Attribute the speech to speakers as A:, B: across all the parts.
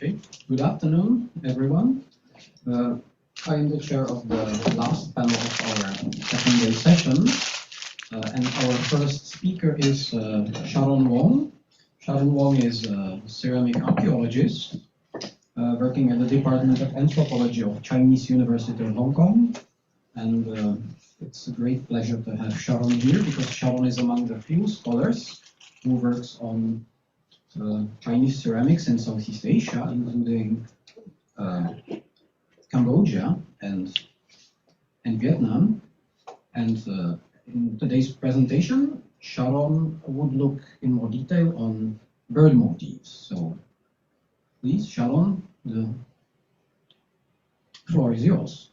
A: Okay, good afternoon, everyone. I am the chair of the last panel of our second day session, and our first speaker is Sharon Wong. Sharon Wong is a ceramic archaeologist working at the Department of Anthropology of Chinese University of Hong Kong, and it's a great pleasure to have Sharon here because Sharon is among the few scholars who works on Chinese ceramics in Southeast Asia, including Cambodia and Vietnam. And in today's presentation, Sharon would look in more detail on bird motifs. So please, Sharon, the floor is yours.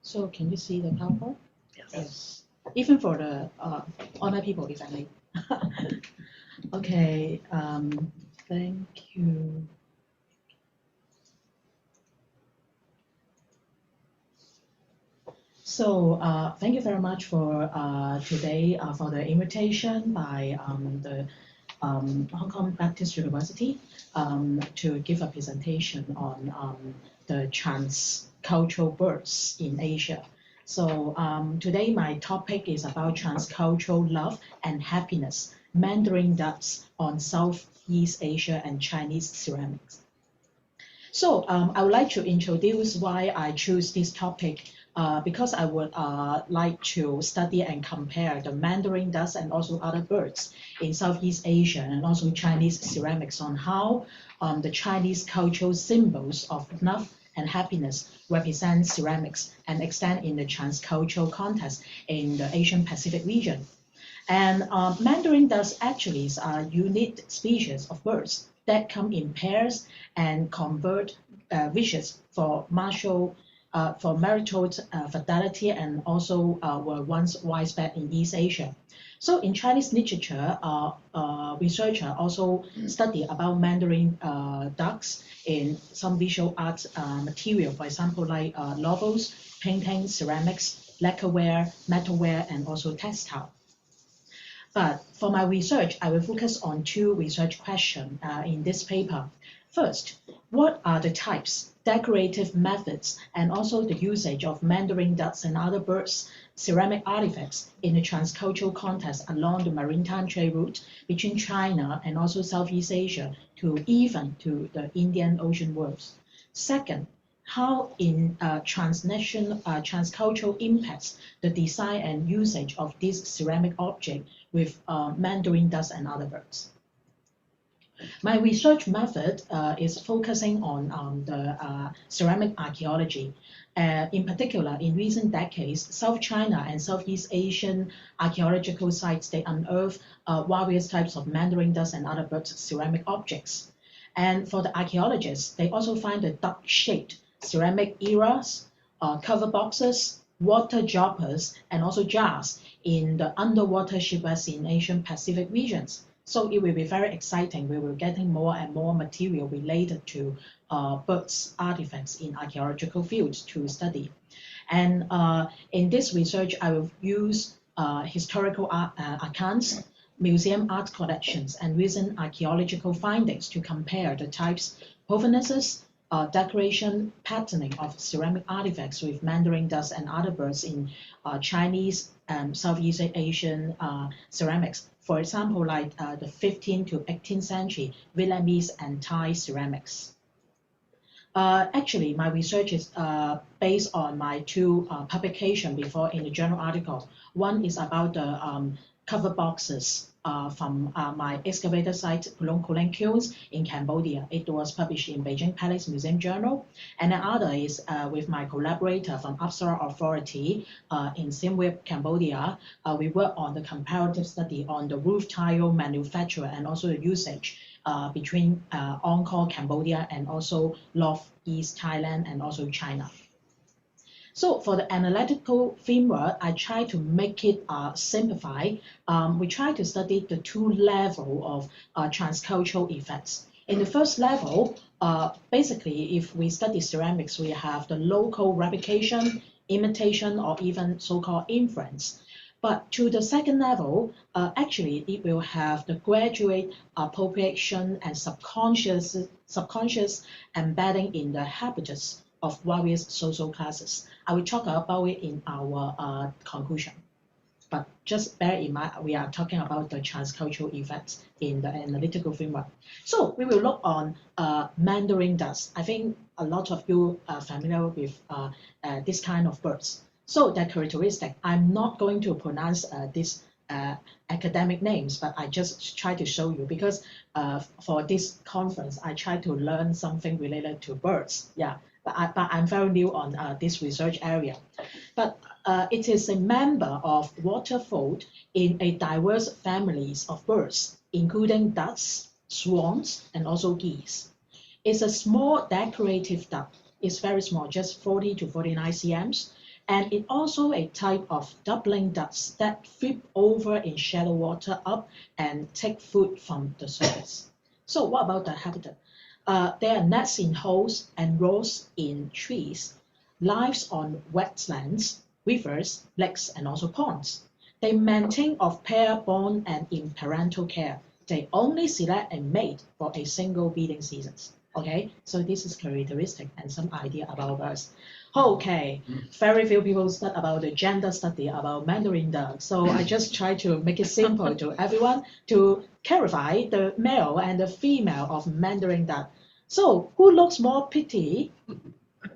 B: So can you see the PowerPoint? Yes. Even for the online people, if I may. Okay, thank you. So thank you very much for today for the invitation by the Hong Kong Baptist University to give a presentation on the transcultural birds in Asia. So today my topic is about transcultural love and happiness, Mandarin ducks on Southeast Asia and Chinese ceramics. So I would like to introduce why I choose this topic because I would like to study and compare the Mandarin ducks and also other birds in Southeast Asia and also Chinese ceramics on how the Chinese cultural symbols of love and happiness represent ceramics and extend in the transcultural context in the Asian Pacific region. And Mandarin ducks actually are unique species of birds that come in pairs and convert wishes for marital fidelity and also were once widespread in East Asia. So in Chinese literature, researchers also study about Mandarin ducks in some visual art material, for example, like novels, paintings, ceramics, lacquerware, metalware, and also textile. But for my research, I will focus on two research questions in this paper. First, what are the types, decorative methods, and also the usage of Mandarin ducks and other birds' ceramic artifacts in the transcultural context along the maritime trade route between China and also Southeast Asia to even to the Indian Ocean worlds? Second, how in transnational transcultural impacts the design and usage of this ceramic object with Mandarin ducks and other birds. My research method is focusing on the ceramic archaeology. In particular, in recent decades, South China and Southeast Asian archaeological sites, they unearth various types of Mandarin ducks and other birds' ceramic objects. And for the archaeologists, they also find the duck-shaped ceramic eras, cover boxes, water droppers, and also jars in the underwater shipwrecks in Asian Pacific regions. So it will be very exciting. We will be getting more and more material related to birds' artifacts in archaeological fields to study. And in this research, I will use historical accounts, museum art collections, and recent archaeological findings to compare the types, proveniences, decoration, patterning of ceramic artifacts with Mandarin ducks and other birds in Chinese and Southeast Asian ceramics. For example, like the 15th to 18th century Vietnamese and Thai ceramics. Actually, my research is based on my two publications before in the journal article. One is about the cover boxes from my excavator site, Pulong Kulang Kilns in Cambodia. It was published in Beijing Palace Museum Journal. And the other is with my collaborator from Apsara Authority in Siem Reap, Cambodia. We work on the comparative study on the roof tile manufacture and also the usage between Angkor, Cambodia, and also North East Thailand and also China. So for the analytical framework, I try to make it simplified. We try to study the two levels of transcultural effects. In the first level, basically, if we study ceramics, we have the local replication, imitation, or even so-called influence. But to the second level, actually, it will have the graduate appropriation and subconscious embedding in the habitus of various social classes. I will talk about it in our conclusion. But just bear in mind, we are talking about the transcultural effects in the analytical framework. So we will look on Mandarin ducks. I think a lot of you are familiar with this kind of birds. So their characteristic, I'm not going to pronounce these academic names, but I just try to show you because for this conference, I try to learn something related to birds. Yeah, but I'm very new on this research area. But it is a member of waterfowl in a diverse families of birds, including ducks, swans, and also geese. It's a small decorative duck. It's very small, just 40 to 49 cms. And it also a type of doubling ducks that flip over in shallow water up and take food from the surface. So what about the habitat? There are nests in holes and rows in trees, lives on wetlands, rivers, lakes, and also ponds. They maintain of pair born and in parental care. They only select a mate for a single breeding season. Okay, so this is characteristic and some idea about us. Okay, very few people study about the gender study about Mandarin duck. So I just try to make it simple to everyone to clarify the male and the female of Mandarin duck. So who looks more pretty?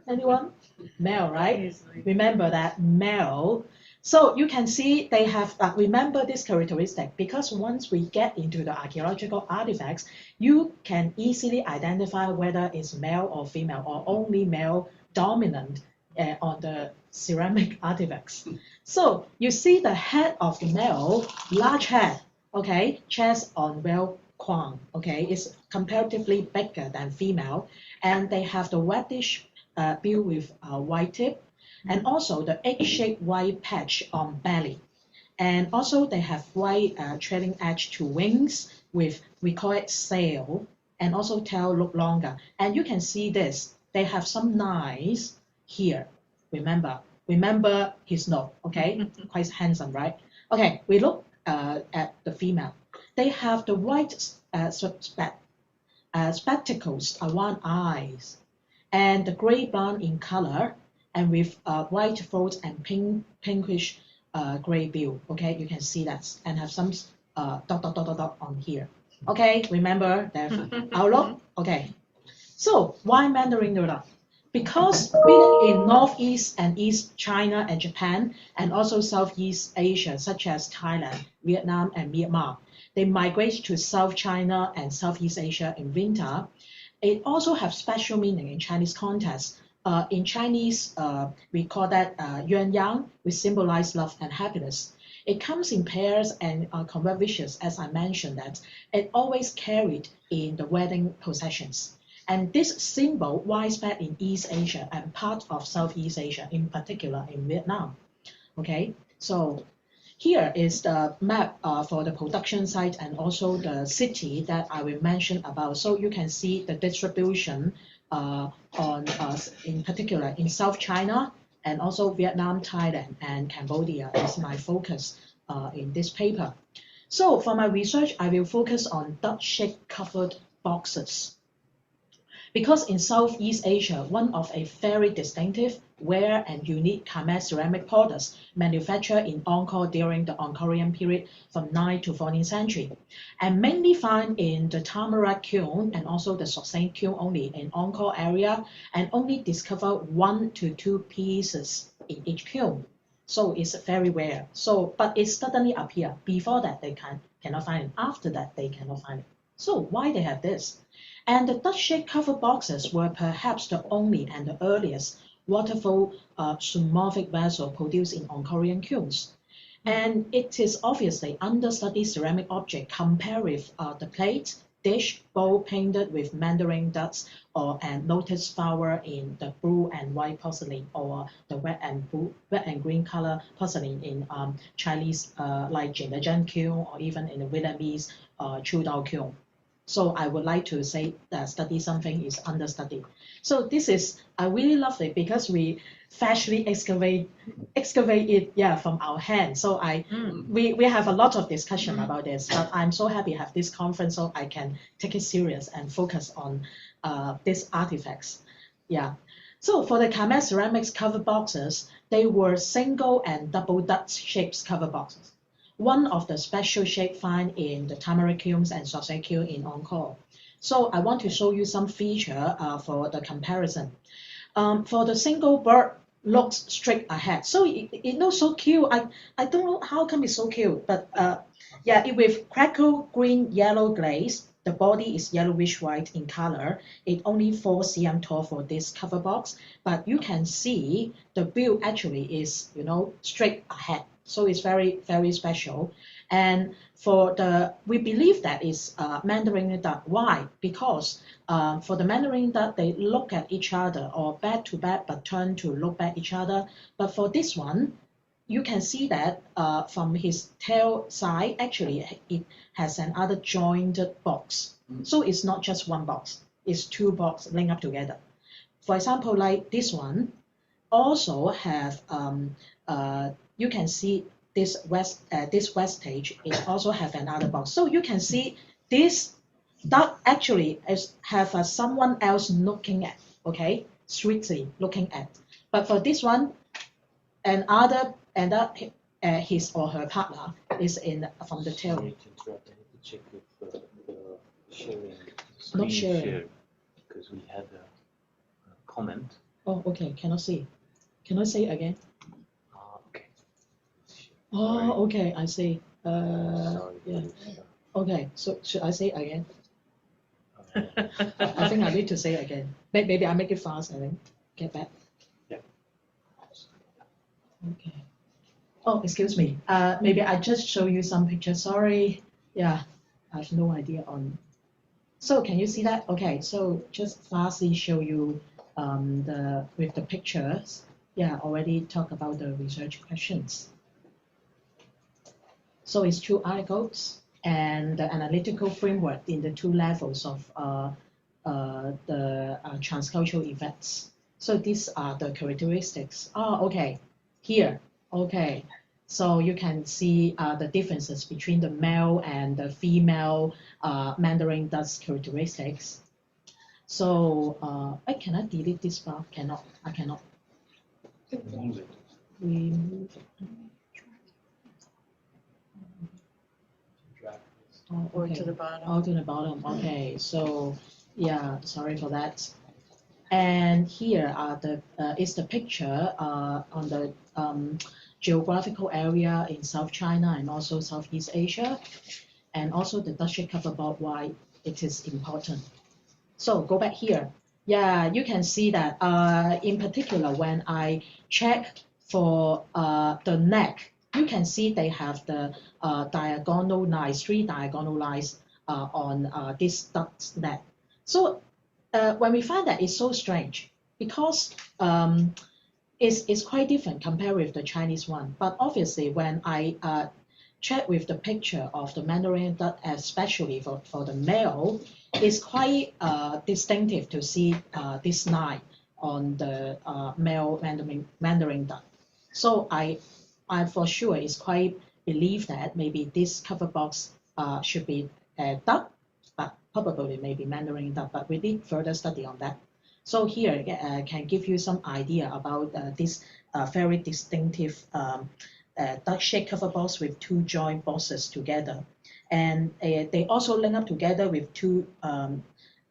B: Anyone? Male, right? Remember that male. So you can see they have, remember this characteristic because once we get into the archaeological artifacts, you can easily identify whether it's male or female or only male dominant on the ceramic artifacts. So you see the head of the male, large head, okay, chest on well crown, okay, is comparatively bigger than female, and they have the reddish bill with a white tip, and also the egg-shaped white patch on belly. And also they have white trailing edge to wings with, we call it sail, and also tail look longer. And you can see this, they have some lines here. Remember his nose, okay? Quite handsome, right? Okay, we look at the female. They have the white spectacles around eyes, and the gray brown in color, and with white folds and pinkish gray bill. Okay, you can see that, and have some dot on here. Okay, remember their outlook. Okay, so why Mandarin duck? Because breeding in Northeast and East China and Japan, and also Southeast Asia, such as Thailand, Vietnam, and Myanmar, they migrate to South China and Southeast Asia in winter. It also has special meaning in Chinese context. In Chinese, we call that yuan yang, which symbolize love and happiness. It comes in pairs and convert wishes, as I mentioned that. It always carried in the wedding processions. And this symbol widespread in East Asia and part of Southeast Asia, in particular in Vietnam. Okay, so here is the map for the production site and also the city that I will mention about. So you can see the distribution in particular in South China and also Vietnam, Thailand, and Cambodia is my focus in this paper. So for my research, I will focus on duck-shaped covered boxes. Because in Southeast Asia, one of a very distinctive, rare, and unique Khmer ceramic products manufactured in Angkor during the Angkorian period from 9th to 14th century, and mainly found in the Tamarack kiln and also the Soxane kiln only in Angkor area, and only discovered 1 to 2 pieces in each kiln. So it's very rare. So, but it suddenly appeared. Before that, they cannot find it. After that, they cannot find it. So why they have this? And the duck-shaped cover boxes were perhaps the only and the earliest waterfall zoomorphic vessel produced in Angkorian kilns. And it is obviously understudied ceramic object compared with the plate, dish, bowl painted with Mandarin ducks and lotus flower in the blue and white porcelain, or the red and green color porcelain in Chinese like Jindajian kiln, or even in the Vietnamese Chu Dao kiln. So I would like to say that study something is understudy. So this is, I really love it because we freshly excavate it, yeah, from our hands. So we have a lot of discussion about this, but I'm so happy to have this conference so I can take it serious and focus on these artifacts. Yeah. So for the Khmer ceramics cover boxes, they were single and double Dutch shaped cover boxes. One of the special shape found in the tamarind kilns and sausage kiln in Angkor. So I want to show you some feature for the comparison. For the single bird looks straight ahead. So it looks so cute. I don't know how come it's so cute, but yeah, it with crackle green yellow glaze. The body is yellowish white in color. It only 4 cm tall for this cover box, but you can see the view actually is, you know, straight ahead. So it's very, very special. And for the, we believe that is Mandarin duck. Why? Because for the Mandarin duck, they look at each other or back to back, but turn to look at each other. But for this one, you can see that from his tail side, actually, it has another jointed box. So it's not just one box, it's two boxes linked up together. For example, like this one, also have, you can see this west stage, it also have another box. So you can see this duck actually is have someone else looking at, okay, sweetly looking at. But for this one, another his or her partner is in from the tail.
C: Sorry to interrupt. I need to check if the sharing
B: Not
C: screen
B: sharing.
C: shared, because we had a comment.
B: Oh, okay, cannot see. Can I say again?
C: Okay.
B: Oh, okay, I see.
C: Sorry.
B: Yeah.
C: for this,
B: Okay, so should I say again?
C: uh,
B: I think I need to say again. Maybe I make it fast and then get back.
C: Yeah.
B: Okay. Oh, excuse me. Maybe I just show you some pictures. Sorry. Yeah, I have no idea on. So can you see that? Okay, so just fastly show you the with the pictures. Yeah, already talk about the research questions. So it's two articles and the analytical framework in the two levels of the transcultural effects. So these are the characteristics. Oh, okay. Here, okay. So you can see the differences between the male and the female Mandarin dust characteristics. So I cannot delete this bar. Cannot. I cannot
C: Remove it.
B: remove.
C: Drag.
B: Oh,
D: Or
B: okay.
D: to the bottom.
B: Oh, to the bottom. Okay. So yeah, sorry for that. And here are the is the picture on the geographical area in South China and also Southeast Asia, and also the Dutch coverboard why it is important. So go back here. Yeah, you can see that in particular when I check for the neck, you can see they have the diagonal lines, 3 diagonal lines on this duck's neck. So when we find that it's so strange because it's quite different compared with the Chinese one. But obviously, when I check with the picture of the Mandarin duck, especially for the male, it's quite distinctive to see this line on the male Mandarin duck. So I for sure is quite believe that maybe this cover box should be duck, but probably maybe Mandarin duck. But we need further study on that. So here can give you some idea about this very distinctive duck-shaped cover box with two joint boxes together. And they also link up together with two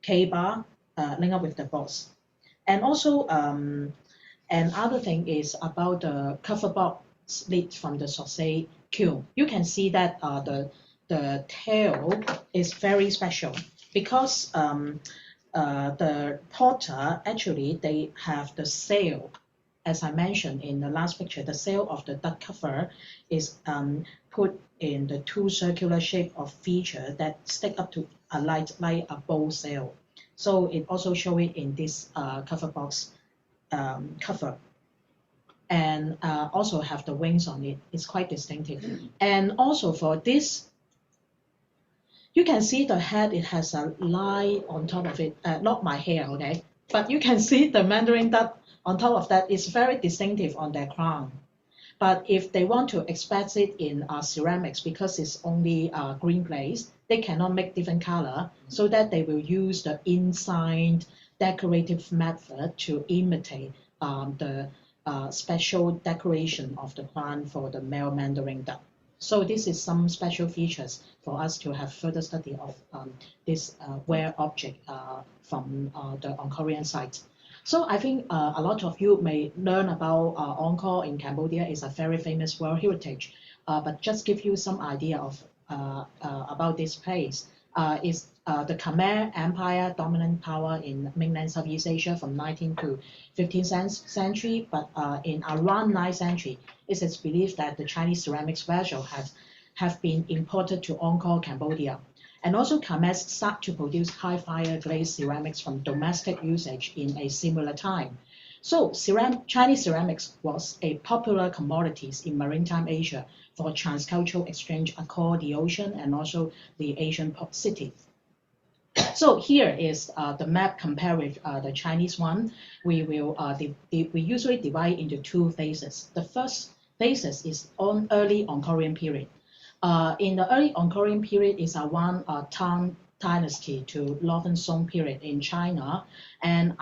B: K-bar link up with the box. And also another thing is about the cover box slit from the sausage kiln. You can see that the tail is very special because the potter actually they have the sail, as I mentioned in the last picture, the sail of the duck cover is put in the two circular shape of feature that stick up to a light like a bow sail. So it also show it in this cover box cover. And also have the wings on it. It's quite distinctive. And also for this You can see the head, it has a line on top of it, not my hair, okay? But you can see the Mandarin duck on top of that is very distinctive on their crown. But if they want to express it in ceramics, because it's only green glaze, they cannot make different color, so that they will use the inside decorative method to imitate the special decoration of the plant for the male Mandarin duck. So this is some special features for us to have further study of this rare object from the Angkorian site. So I think a lot of you may learn about Angkor in Cambodia is a very famous World Heritage, but just give you some idea of about this place. Is the Khmer Empire dominant power in mainland Southeast Asia from 19th to 15th century, but in around 9th century, it is believed that the Chinese ceramics vessel have been imported to Angkor, Cambodia. And also Khmer start to produce high fire glazed ceramics from domestic usage in a similar time. So Chinese ceramics was a popular commodities in maritime Asia for transcultural exchange across the ocean and also the Asian port city. So here is the map compared with the Chinese one. We usually divide into two phases. The first phases is on early Angkorian period. In the early Angkorian period is around Tang Dynasty to Northern Song period in China, and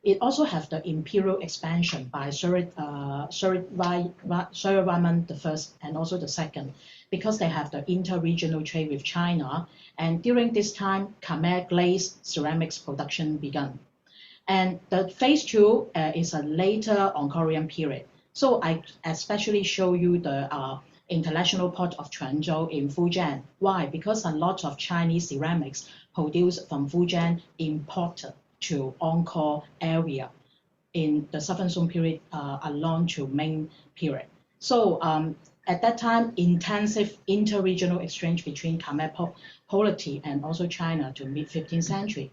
B: it also have the imperial expansion by Suryavarman I and also the second, because they have the inter-regional trade with China, and during this time, Khmer glazed ceramics production began. And the phase two is a later Angkorian period. So I especially show you the international port of Quanzhou in Fujian. Why? Because a lot of Chinese ceramics produced from Fujian imported to Angkor area in the Southern Song period along to Ming period. So at that time, intensive inter-regional exchange between Khmer polity and also China to mid-15th century.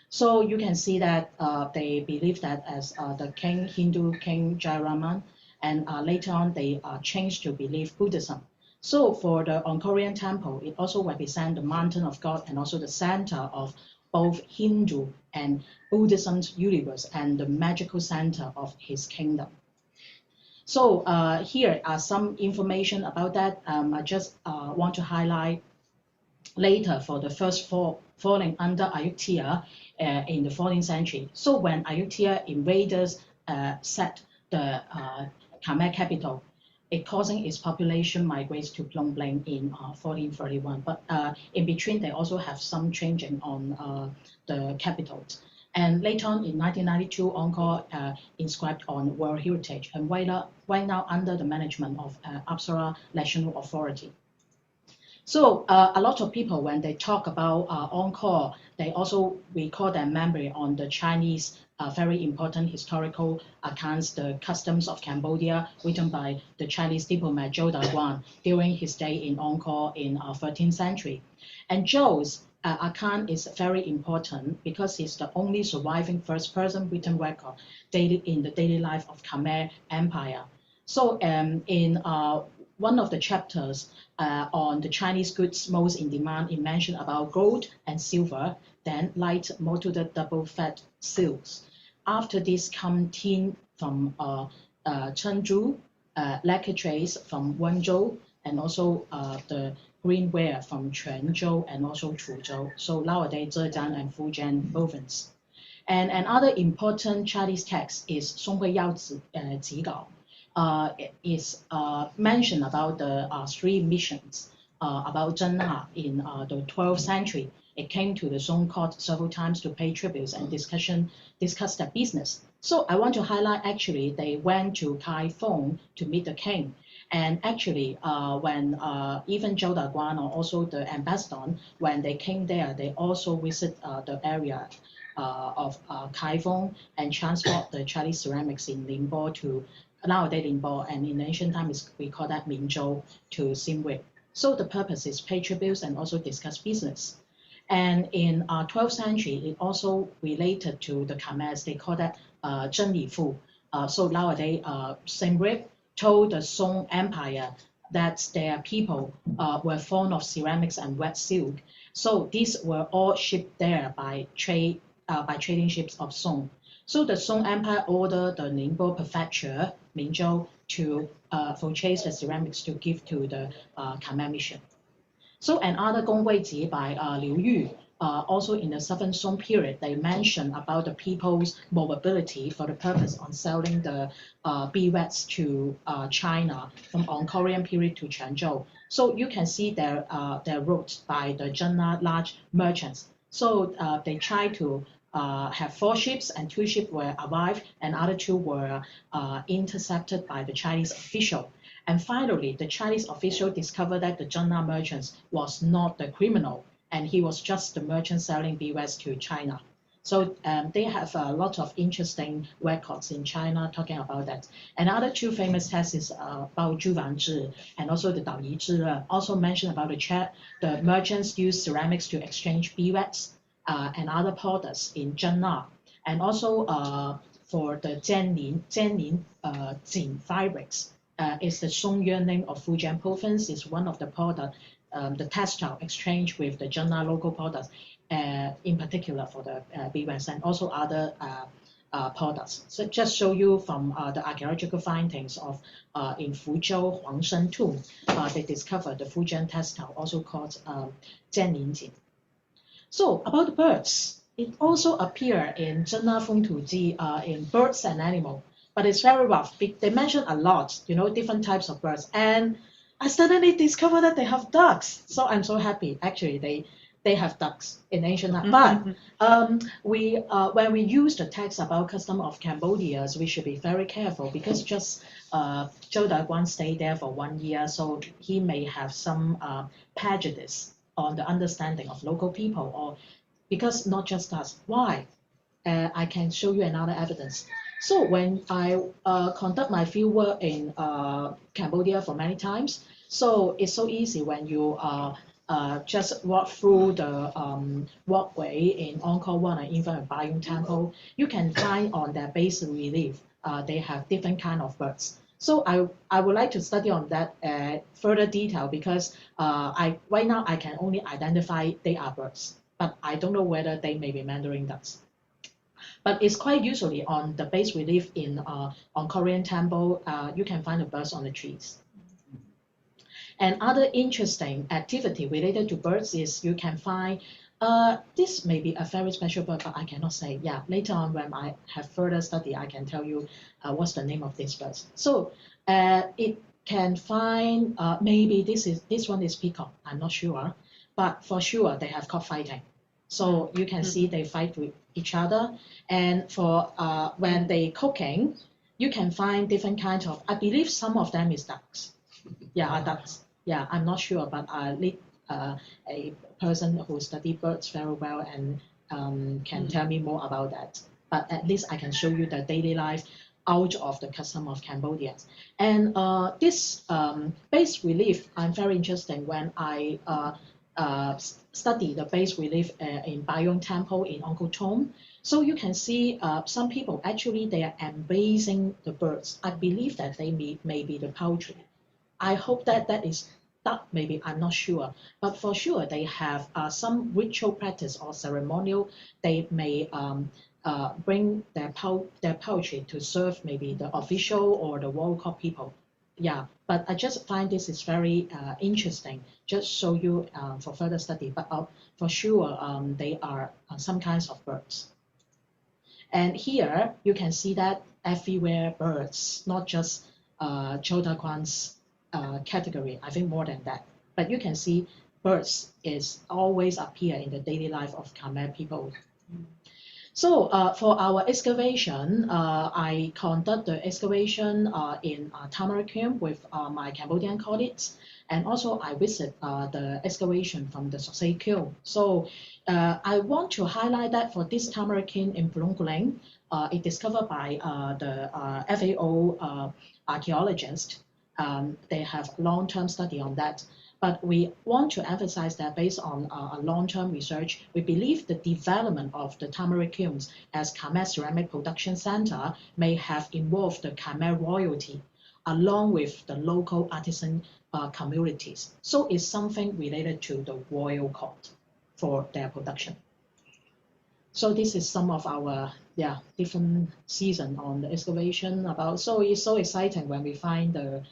B: So you can see that they believe that as the Hindu king Jayaraman, and later on they changed to believe Buddhism. So for the Angkorian temple, it also represents the mountain of God and also the center of both Hindu and Buddhism's universe and the magical center of his kingdom. So here are some information about that. I just want to highlight later for the first falling under Ayutthaya in the 14th century. So when Ayutthaya invaders set the Khmer capital, it causing its population migrates to Phnom Penh in 1431. But in between, they also have some changing on the capital. And later on in 1992, Angkor inscribed on World Heritage, and right now under the management of Apsara National Authority. So a lot of people, when they talk about Angkor, they also recall their memory on the Chinese very important historical accounts, the customs of Cambodia, written by the Chinese diplomat Zhou Daguan during his stay in Angkor in 13th century. And Zhou's account is very important because he's the only surviving first-person written record dated in the daily life of Khmer Empire. So in one of the chapters on the Chinese goods most in demand, it mentioned about gold and silver, then light molded double-fat silks. After this come tin from Chengdu, lacquer trays from Wenzhou, and also the greenware from Quanzhou and also Chuzhou. So nowadays Zhejiang and Fujian province. And another important Chinese text is Songhui Yaozi Jigao. Is mentioned about the three missions about Zhengha in the 12th century. It came to the Song court several times to pay tributes and discuss their business. So I want to highlight actually they went to Kaifeng to meet the king. And actually when even Zhou Daguan or also the ambassador, when they came there, they also visit the area of Kaifeng and transport the Chinese ceramics in Ningbo to nowadays Ningbo, and in ancient times we call that Minzhou, to Siem Reap. So the purpose is pay tributes and also discuss business. And in 12th century, it also related to the Khmers. They call that Zhen Li Fu. So nowadays, Siem Reap told the Song Empire that their people were fond of ceramics and wet silk. So these were all shipped there by trading ships of Song. So the Song Empire ordered the Ningbo prefecture, Minzhou, to purchase the ceramics to give to the Khmer mission. So another Gongguiji by Liu Yu, also in the Southern Song period, they mention about the people's mobility for the purpose on selling the beeswax to China from Angkorian period to Quanzhou. So you can see their route by the Zhenna large merchants. So they try to have 4 ships, and 2 ships were arrived, and other 2 were intercepted by the Chinese official. And finally, the Chinese official discovered that the Zhenna merchants was not the criminal, and he was just the merchant selling beeswax to China. So they have a lot of interesting records in China talking about that. Another 2 famous texts is about Zhu Wanzhi and also the Dao Yi Zhi, also mention about the merchants used ceramics to exchange beeswax and other products in Zhenna, and also for the Jianlin Jin fabrics. Is the Songyuan name of Fujian province, is one of the product, the textile exchange with the Zhenna local products, in particular for the beeswax and also other products. So just show you from the archaeological findings of in Fuzhou Huangshen tomb, they discovered the Fujian textile, also called Jianlinjin. So about the birds, it also appear in Zhenna Fengtuji in birds and animals, but it's very rough. They mention a lot, different types of birds, and I suddenly discovered that they have ducks. So I'm so happy. Actually, they have ducks in ancient times. But when we use the text about custom of Cambodia, we should be very careful because just Zhou Daguan stayed there for 1 year, so he may have some prejudice on the understanding of local people, or because not just us. Why? I can show you another evidence. So when I conduct my field work in Cambodia for many times, so it's so easy when you just walk through the walkway in Angkor Wat and even in Bayung Temple, you can find on their bas relief, they have different kind of birds. So I would like to study on that further detail because right now I can only identify they are birds, but I don't know whether they may be Mandarin ducks. But it's quite usually on the bas relief in Angkorian Temple, you can find the birds on the trees. And other interesting activity related to birds is you can find, this may be a very special bird, but I cannot say. Yeah, later on when I have further study, I can tell you what's the name of this bird. So it can find, maybe this one is peacock, I'm not sure, but for sure they have cockfighting. So you can see they fight with each other. And for when they cooking, you can find different kinds of, I believe some of them is ducks. Yeah, are ducks. Yeah, I'm not sure, but I need a person who study birds very well and can tell me more about that. But at least I can show you the daily life out of the custom of Cambodia. And this bas relief, I'm very interested when I study the bas relief in Bayong Temple in Angkor Thom. So you can see some people actually they are embracing the birds. I believe that they may be the poultry. I hope that that is duck, maybe I'm not sure, but for sure they have some ritual practice or ceremonial. They may bring their poultry to serve maybe the official or the royal court people. Yeah, but I just find this is very interesting. Just show you for further study. But for sure, they are some kinds of birds. And here you can see that everywhere birds, not just Chota Kwan's category. I think more than that. But you can see birds is always appear in the daily life of Khmer people. So for our excavation, I conduct the excavation in Tamarack Kiln with my Cambodian colleagues, and also I visit the excavation from the Sosei Kiln. So I want to highlight that for this Tamarack Kiln in Phnom Penh, it discovered by the FAO archaeologist. They have long-term study on that. But we want to emphasize that based on a long-term research, we believe the development of the Tamarack Kilns as Khmer ceramic production center may have involved the Khmer royalty along with the local artisan communities. So it's something related to the royal court for their production. So this is some of our different season on the excavation about. So it's so exciting when we find the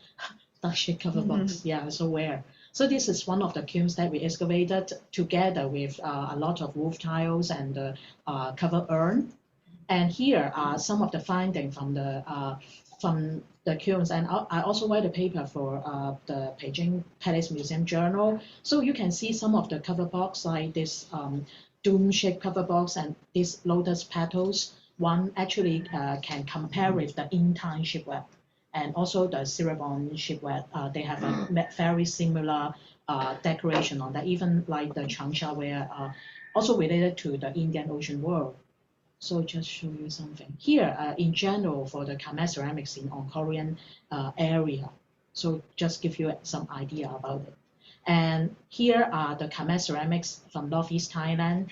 B: duck-shaped cover box. Yeah, so rare. So this is one of the kilns that we excavated together with a lot of roof tiles and the cover urn. And here are some of the findings from the kilns. And I also write a paper for the Beijing Palace Museum Journal. So you can see some of the cover box like this dome-shaped cover box and these lotus petals. One actually can compare with the Intan shipwreck and also the Cirebon shipwreck. They have a very similar decoration on that, even like the Changsha ware, also related to the Indian Ocean world. So just show you something. Here, in general, for the Khmer ceramics in Angkorian area. So just give you some idea about it. And here are the Khmer ceramics from Northeast Thailand.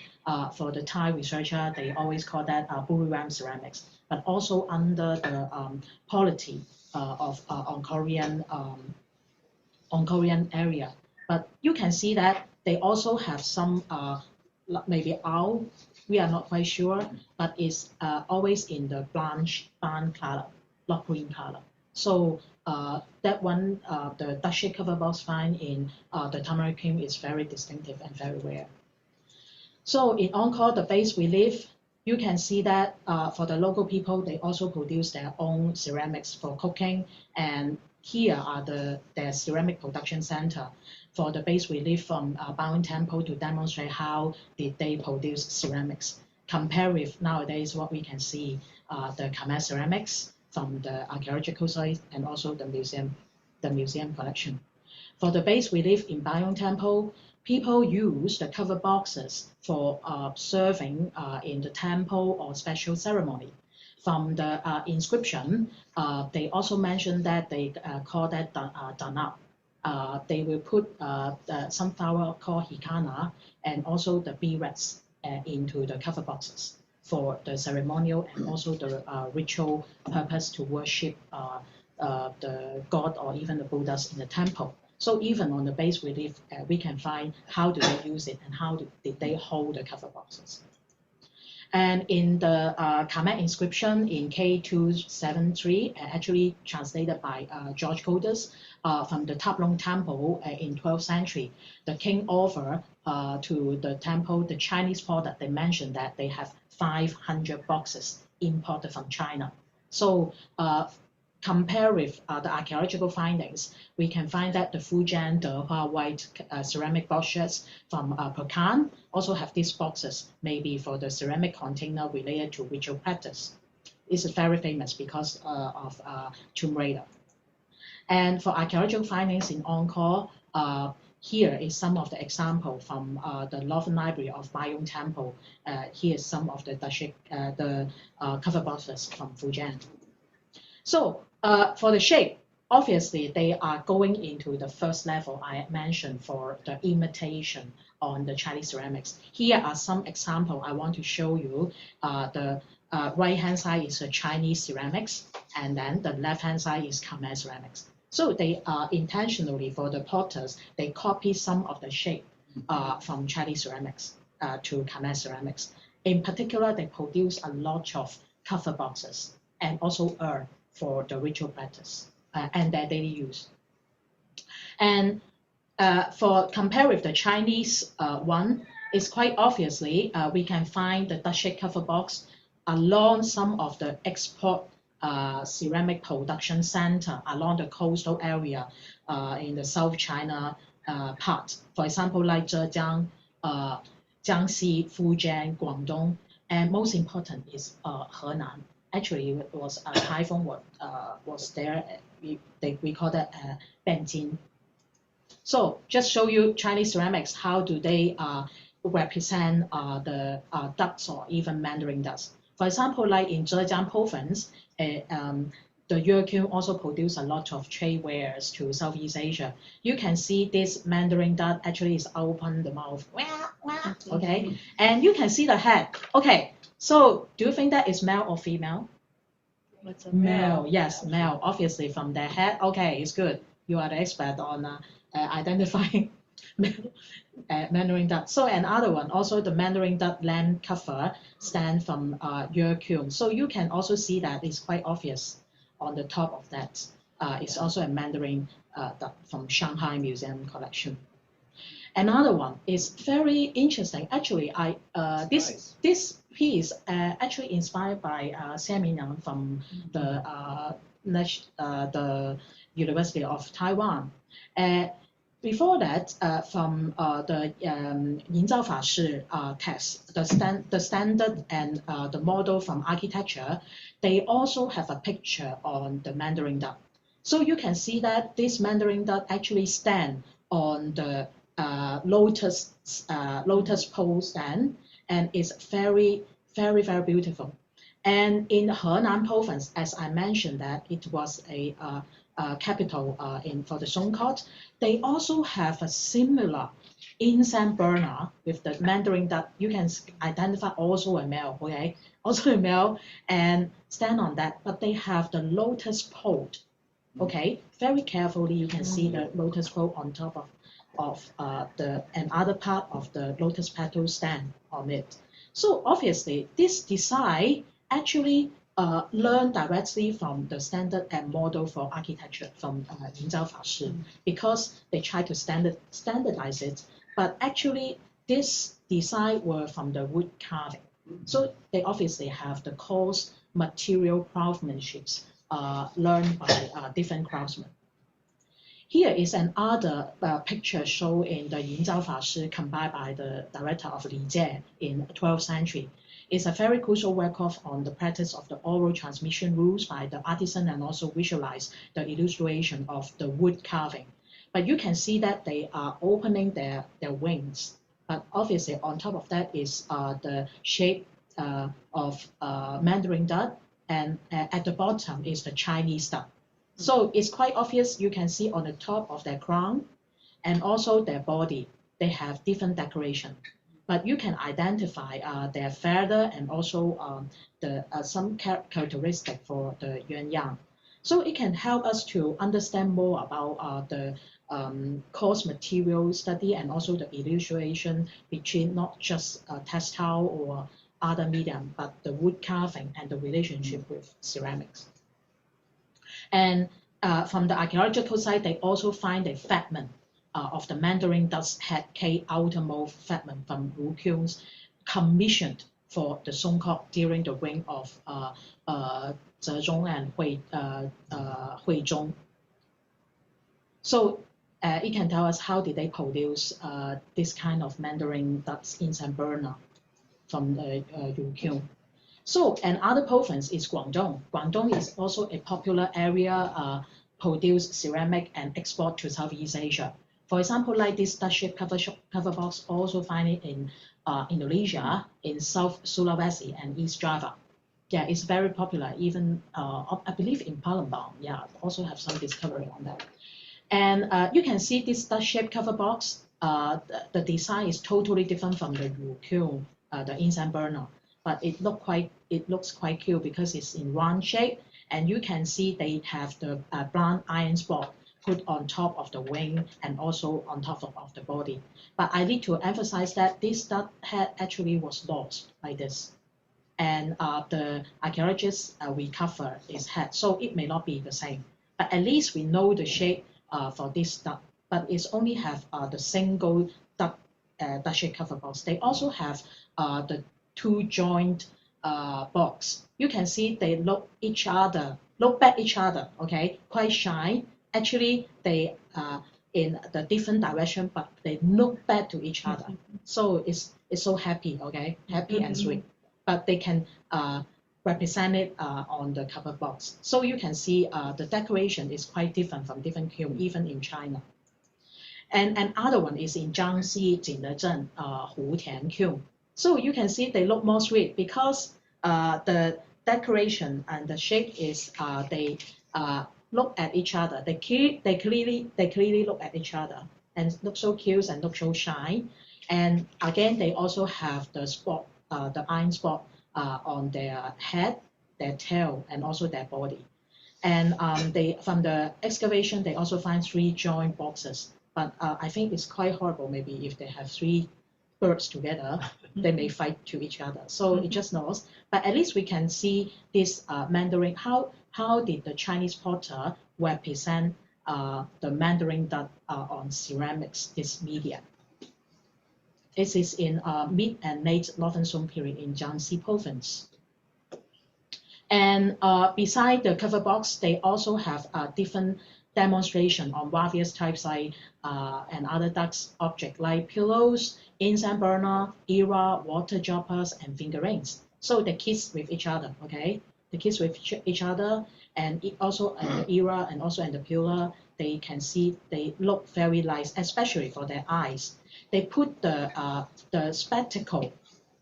B: For the Thai researcher, they always call that Buriram ceramics, but also under the polity of Angkorian area. But you can see that they also have some maybe owl, we are not quite sure, but it's always in the barn color, not green color. So that one, the duck-shaped cover box find in the tamarind kiln is very distinctive and very rare. So in Angkor, the base relief, you can see that for the local people, they also produce their own ceramics for cooking. And here are their ceramic production center for the base relief from Baoyong Temple to demonstrate how did they produce ceramics. Compare with nowadays what we can see, the Khmer ceramics from the archaeological site and also the museum collection. For the base relief in Baoyong Temple, people use the cover boxes for serving in the temple or special ceremony. From the inscription, they also mentioned that they call that danap. They will put some flower called hikana and also the beads into the cover boxes for the ceremonial and also the ritual purpose to worship the god or even the Buddhas in the temple. So even on the base relief, we can find how do they use it and how did they hold the cover boxes. And in the Khmer inscription in K273, actually translated by George Codus, from the Taplong Temple in 12th century, the king offered to the temple the Chinese product. They mentioned that they have 500 boxes imported from China. So compare with the archaeological findings, we can find that the Fujian Dehua white ceramic boxes from Pekan also have these boxes, maybe for the ceramic container related to ritual practice. It's very famous because of Tomb Raider. And for archaeological findings in Angkor, here is some of the example from the Northern Library of Baoyong Temple. Here is some of the cover boxes from Fujian. So for the shape, obviously they are going into the first level I mentioned for the imitation on the Chinese ceramics. Here are some examples I want to show you. The right-hand side is the Chinese ceramics, and then the left-hand side is Khmer ceramics. So they intentionally, for the potters, they copy some of the shape from Chinese ceramics to Khmer ceramics. In particular, they produce a lot of cover boxes and also urn for the ritual practice and their daily use. And for compare with the Chinese one, it's quite obviously we can find the duck-shaped cover box along some of the export ceramic production center along the coastal area in the South China part. For example, like Zhejiang, Jiangxi, Fujian, Guangdong, and most important is Henan. Actually, it was a typhoon was there. We call that Benjin. So just show you Chinese ceramics. How do they represent the ducks or even Mandarin ducks? For example, like in Zhejiang province, the Yue kiln also produce a lot of trade wares to Southeast Asia. You can see this Mandarin duck actually is open the mouth. Okay, and you can see the head. Okay. So do you think that is male or female?
D: What's a
B: Male, yes, male, obviously from their head. Okay, it's good. You are the expert on identifying Mandarin duck. So another one, also the Mandarin duck lamp cover stand from Yurkun. So you can also see that it's quite obvious on the top of that. It's also a Mandarin duck from Shanghai Museum collection. Another one is very interesting. Actually, this piece actually inspired by seminar from the University of Taiwan. Before that, from the Yin Zhao Fa Shi text, the standard and the model from architecture, they also have a picture on the Mandarin duck. So you can see that this Mandarin duck actually stand on the lotus pole stand, and it's very, very, very beautiful. And in Henan province, as I mentioned, that it was a capital for the Song Court, they also have a similar incense burner with the Mandarin duck. You can identify also a male, okay, also a male, and stand on that. But they have the lotus pole, okay. Very carefully, you can see the lotus pole on top of the another part of the lotus petal stand on it. So obviously, this design actually learned directly from the standard and model for architecture from Yin Zhao Fa Shi, because they try to standardize it. But actually, this design were from the wood carving. So they obviously have the coarse material craftsmanship learned by different craftsmen. Here is another picture shown in the Yin Zhao Fa Shi compiled by the director of Li Jie in 12th century. It's a very crucial record on the practice of the oral transmission rules by the artisan, and also visualize the illustration of the wood carving. But you can see that they are opening their wings. But obviously on top of that is the shape of Mandarin duck, and at the bottom is the Chinese duck. So it's quite obvious. You can see on the top of their crown and also their body, they have different decoration. But you can identify their feather and also some characteristic for the yuan yang. So it can help us to understand more about the coarse material study, and also the illustration between not just textile or other medium, but the wood carving and the relationship with ceramics. And from the archaeological site, they also find a fragment of the Mandarin duck's head K outermost fragment from Wukyung's commissioned for the Song Court during the reign of Zhezong and Huizhong. So it can tell us how did they produce this kind of Mandarin duck's incense burner from the Wukyung. So another province is Guangdong. Guangdong is also a popular area, produce ceramic and export to Southeast Asia. For example, like this duck-shaped cover box, also find it in Indonesia, in South Sulawesi and East Java. Yeah, it's very popular. Even I believe in Palembang, yeah, also have some discovery on that. And you can see this duck-shaped cover box. The design is totally different from the Wukyung, the incense burner. But it looks quite cute because it's in round shape, and you can see they have the brown iron spot put on top of the wing and also on top of the body. But I need to emphasize that this duck head actually was lost like this, and the archaeologists recover its head, so it may not be the same. But at least we know the shape for this duck. But it's only have the single duck shape cover box. They also have the two joint box. You can see they look back each other, okay, quite shy. Actually, they in the different direction, but they look back to each other. So it's so happy, okay, happy and sweet. But they can represent it on the cover box. So you can see the decoration is quite different from different kiln, even in China. And another one is in Jiangxi Jinezhen Hutian kiln. So you can see they look more sweet because the decoration and the shape is they look at each other. They clearly look at each other and look so cute and look so shy. And again, they also have the spot, the iron spot on their head. their tail, and also their body. And from the excavation, they also find 3 joint boxes. But I think it's quite horrible. Maybe if they have 3 birds together, they may fight to each other. So it just knows. But at least we can see this Mandarin. How did the Chinese potter represent the Mandarin duck on ceramics, this media? This is in mid and late Northern Song period in Jiangxi province. And beside the cover box, they also have different demonstration on various types like and other ducks object like pillows, incense burner, era, water droppers, and finger rings. So they kiss with each other, okay? They kiss with each other, and it also the era and also in the pillar, they can see they look very nice, especially for their eyes. They put the spectacle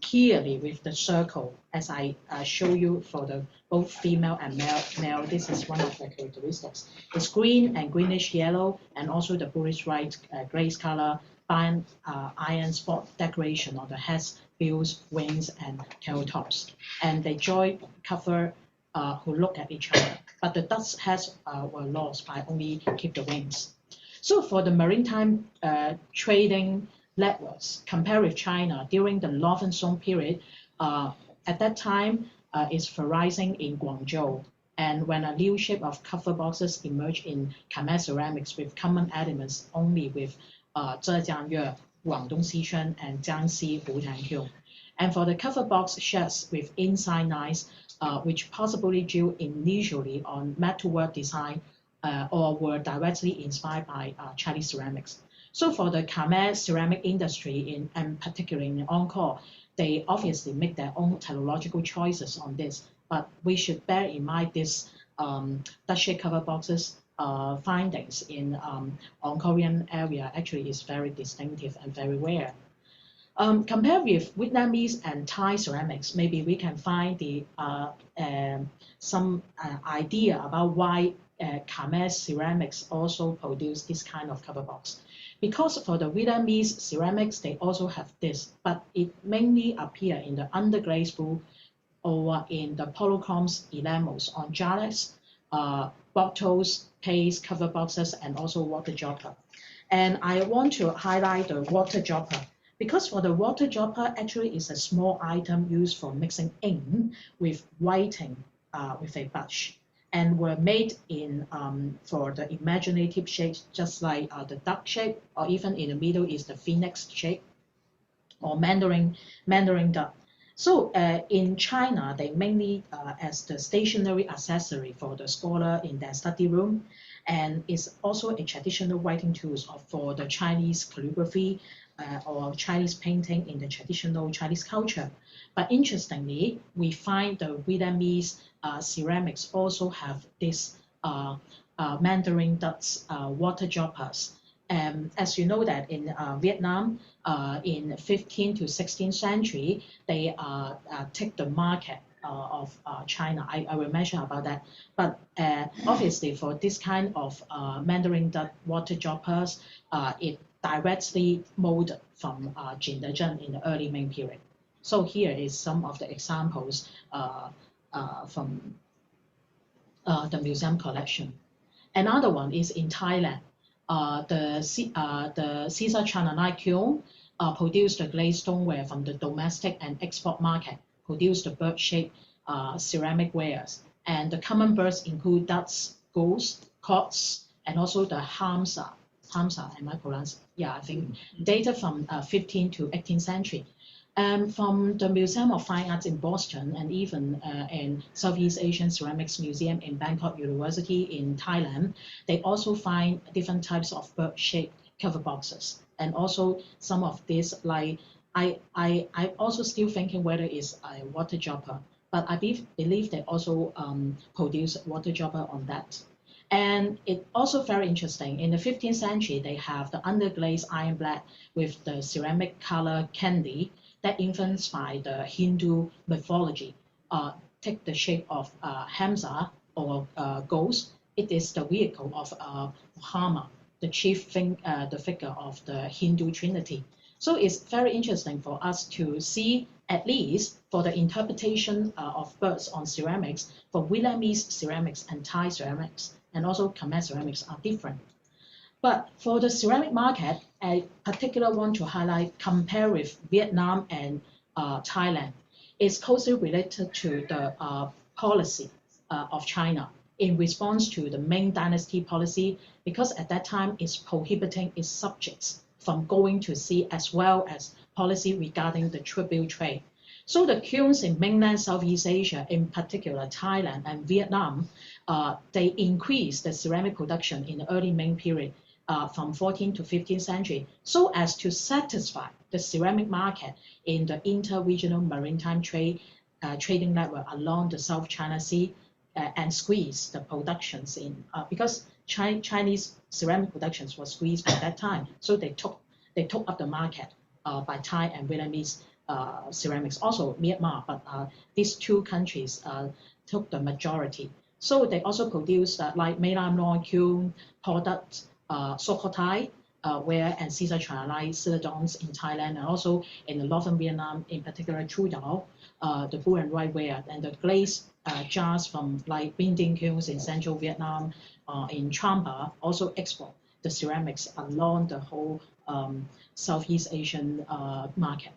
B: clearly with the circle, as I show you for the both female and male. This is one of the characteristics. It's green and greenish yellow, and also the bluish white grace color, fine iron spot decoration on the heads, bills, wings, and tail tops. And they join cover who look at each other. But the duck's heads were lost by only keep the wings. So for the maritime trading networks, compared with China during the Northern Song period, at that time is flourishing in Guangzhou. And when a new shape of cover boxes emerged in Khmer ceramics with common elements only with Zhejiang, Guangdong Xishan, and Jiangxi Hutanqiu. And for the cover box sheds with inside knives, which possibly drew initially on metalwork design or were directly inspired by Chinese ceramics. So for the Khmer ceramic industry, and particularly in Angkor, they obviously make their own technological choices on this. But we should bear in mind this Dutch-shaped cover boxes findings in Angkorian area actually is very distinctive and very rare. Compared with Vietnamese and Thai ceramics, maybe we can find the some idea about why Khmer ceramics also produce this kind of cover box. Because for the Vietnamese ceramics, they also have this, but it mainly appear in the underglaze blue or in the polychromes enamels on jars, bottles, paste, cover boxes, and also water dropper. And I want to highlight the water dropper because for the water dropper actually is a small item used for mixing ink with writing with a brush, and were made in for the imaginative shapes, just like the duck shape, or even in the middle is the phoenix shape, or Mandarin duck. So in China, they mainly as the stationary accessory for the scholar in their study room, and is also a traditional writing tool for the Chinese calligraphy or Chinese painting in the traditional Chinese culture. But interestingly, we find the Vietnamese ceramics also have this Mandarin ducks water droppers. As you know that in Vietnam, in 15th to 16th century, they take the market of China. I will mention about that. But obviously for this kind of Mandarin duck water droppers, it directly molded from Jin Dezhen in the early Ming period. So here is some of the examples from the museum collection. Another one is in Thailand. The Caesar Chananai kiln produced the glazed stoneware from the domestic and export market, produced the bird-shaped ceramic wares. And the common birds include ducks, gulls, cocks, and also the hamsa. Hamsa, am I pronouncing? Yeah, I think data from 15th to 18th century. From the Museum of Fine Arts in Boston, and even in Southeast Asian Ceramics Museum in Bangkok University in Thailand, they also find different types of bird-shaped cover boxes. And also some of this, like I also still thinking whether it's a water dropper, but I believe they also produce water dropper on that. And it also very interesting. In the 15th century, they have the underglaze iron black with the ceramic color candy that influenced by the Hindu mythology, take the shape of Hamsa or ghost. It is the vehicle of Brahma, the chief the figure of the Hindu trinity. So it's very interesting for us to see, at least for the interpretation of birds on ceramics, for Vietnamese ceramics and Thai ceramics, and also Khmer ceramics are different. But for the ceramic market, I particularly want to highlight, compare with Vietnam and Thailand. It's closely related to the policy of China in response to the Ming Dynasty policy, because at that time it's prohibiting its subjects from going to sea, as well as policy regarding the tribute trade. So the kilns in mainland Southeast Asia, in particular Thailand and Vietnam, they increased the ceramic production in the early Ming period from 14th to 15th century, so as to satisfy the ceramic market in the inter-regional maritime trading network along the South China Sea, and squeeze the productions in, because Chinese ceramic productions were squeezed at that time, so they took up the market by Thai and Vietnamese ceramics, also Myanmar, but these two countries took the majority. So they also produced like Mei Lam Long kiln products, Sukhothai, ware and Caesar China Siladons in Thailand, and also in the northern Vietnam, in particular Thu Dao, the blue and white ware, and the glazed jars from like Binh Dinh kilns in central Vietnam, in Champa, also export the ceramics along the whole Southeast Asian market.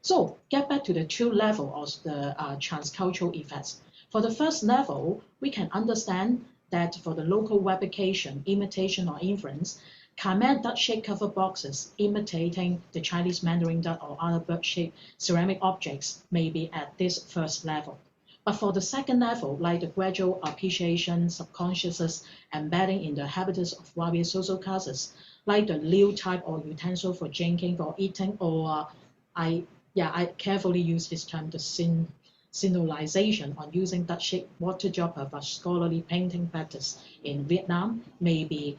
B: So get back to the two levels of the transcultural effects. For the first level, we can understand that for the local replication, imitation, or inference, Khmer duck-shaped cover boxes imitating the Chinese Mandarin duck or other bird-shaped ceramic objects may be at this first level. But for the second level, like the gradual appreciation, subconsciousness embedding in the habitus of various social classes, like the liu type or utensil for drinking or eating, or I carefully use this term, the signalization on using duck-shaped water dropper for scholarly painting practice in Vietnam. Maybe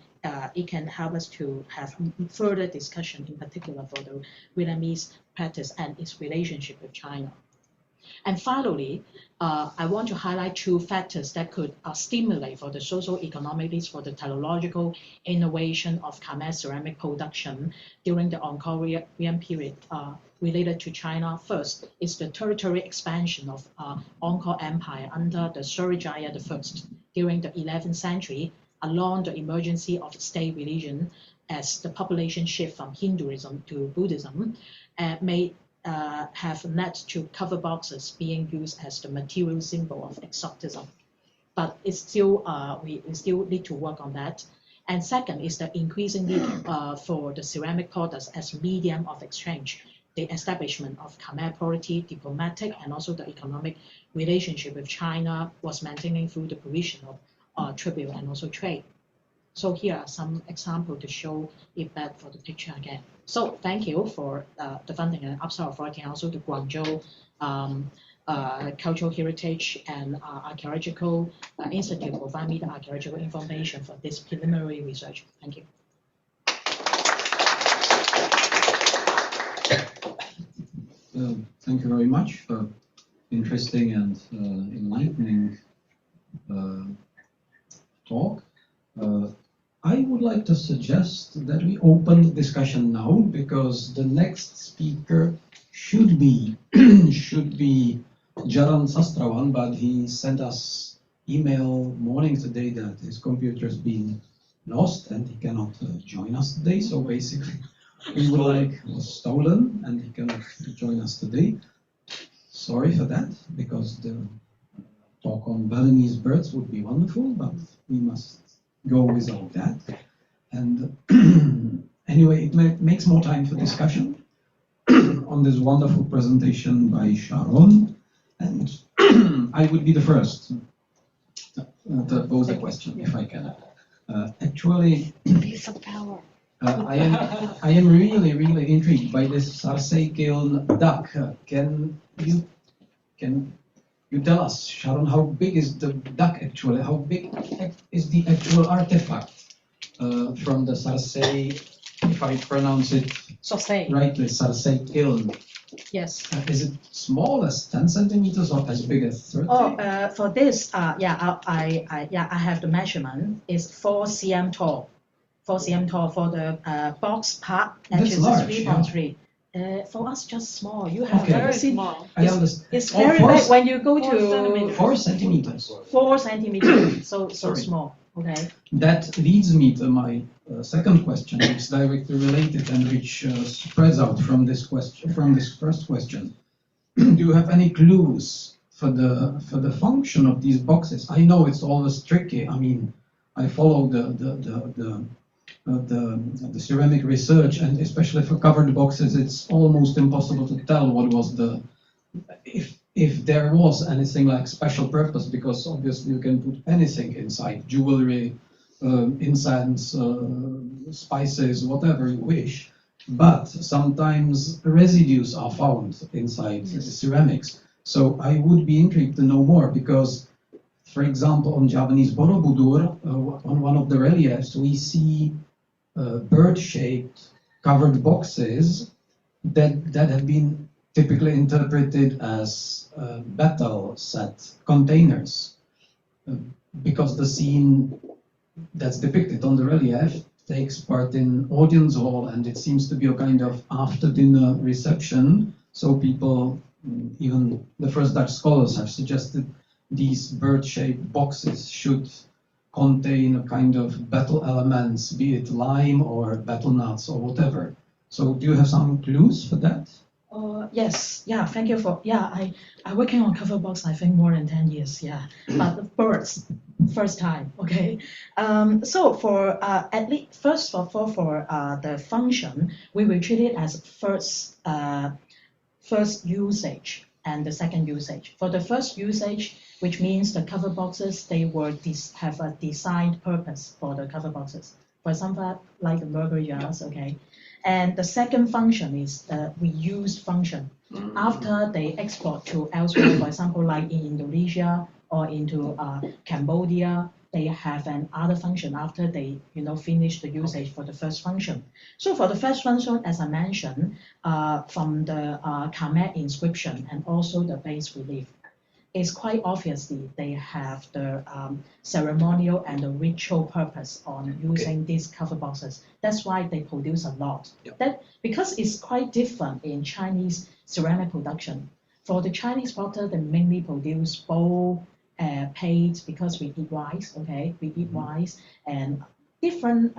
B: it can help us to have further discussion, in particular for the Vietnamese practice and its relationship with China. And finally, I want to highlight two factors that could stimulate for the socio-economic needs for the technological innovation of Khmer ceramic production during the Angkorian period related to China. First is the territory expansion of Angkor Empire under the Surijaya I during the 11th century, along the emergence of state religion as the population shift from Hinduism to Buddhism, may have led to cover boxes being used as the material symbol of exotism. But it's still, we still need to work on that. And second is the increasing need for the ceramic products as medium of exchange, the establishment of Khmer polity, diplomatic, and also the economic relationship with China was maintaining through the provision of tribute and also trade. So here are some examples to show it back for the picture again. So thank you for the funding and Upside Authority, and also the Guangzhou Cultural Heritage and Archaeological Institute to provide me the archaeological information for this preliminary research. Thank you.
A: Thank you very much for interesting and enlightening talk. I would like to suggest that we open the discussion now, because the next speaker should be Jaran Sastrawan, but he sent us email morning today that his computer has been lost and he cannot join us today. So basically, we would like was stolen and he cannot join us today. Sorry for that, because the talk on Balinese birds would be wonderful, but we must go without that. And anyway, it makes more time for discussion on this wonderful presentation by Sharon. And I would be the first to pose a question, if I can. Actually,
D: piece of power.
A: I am really intrigued by this Sarsay kiln duck. Can you tell us, Sharon, how big is the duck actually? How big is the actual artifact from the Sarsay, if I pronounce it rightly, Sarsay kiln?
B: Yes.
A: Is it small, as 10 centimeters, or as big as 30?
B: Oh, for this, I have the measurement. It's 4 cm tall. 4 cm tall. For the box part,
A: That's
B: actually
A: large,
B: it's 3.3. For us, just small. You have
A: Okay.
B: never
D: Very
B: seen.
D: small.
A: I understand.
B: It's
A: Oh,
B: very
A: 4
B: big when you go
D: 4
B: to
D: centimeters.
A: 4 centimeters.
B: 4 centimeters. So
A: Sorry.
B: small. Okay.
A: That leads me to my second question, which is directly related and which spreads out from this question, from this first question. Do you have any clues for the function of these boxes? I know it's always tricky. I mean, I follow the ceramic research, and especially for covered boxes, it's almost impossible to tell what was if there was anything like special purpose, because obviously you can put anything inside, jewelry, incense, spices, whatever you wish. But sometimes residues are found inside ceramics. So I would be intrigued to know more, because, for example, on Javanese Borobudur, on one of the reliefs, we see bird-shaped covered boxes that have been typically interpreted as battle set containers, because the scene that's depicted on the relief takes part in audience hall, and it seems to be a kind of after-dinner reception. So people, even the first Dutch scholars, have suggested these bird-shaped boxes should contain a kind of battle elements, be it lime or battle nuts or whatever. So do you have some clues for that?
B: Yes, yeah, thank you for, I working on cover box, I think more than 10 years, yeah. But the birds, first time, okay. So for, at least, first of all, for the function, we will treat it as first usage and the second usage. For the first usage, which means the cover boxes, they will have a designed purpose for the cover boxes. For example, like the burger jars, okay. And the second function is the reused function. After they export to elsewhere, for example, like in Indonesia or into Cambodia, they have an other function after they finish the usage for the first function. So for the first function, as I mentioned, from the Khmer inscription and also the bas relief, it's quite obviously they have the ceremonial and the ritual purpose on using these cover boxes. That's why they produce a lot.
A: Yep.
B: That because it's quite different in Chinese ceramic production. For the Chinese potter, they mainly produce bowl, plates, because we eat rice. Okay, we eat rice, and different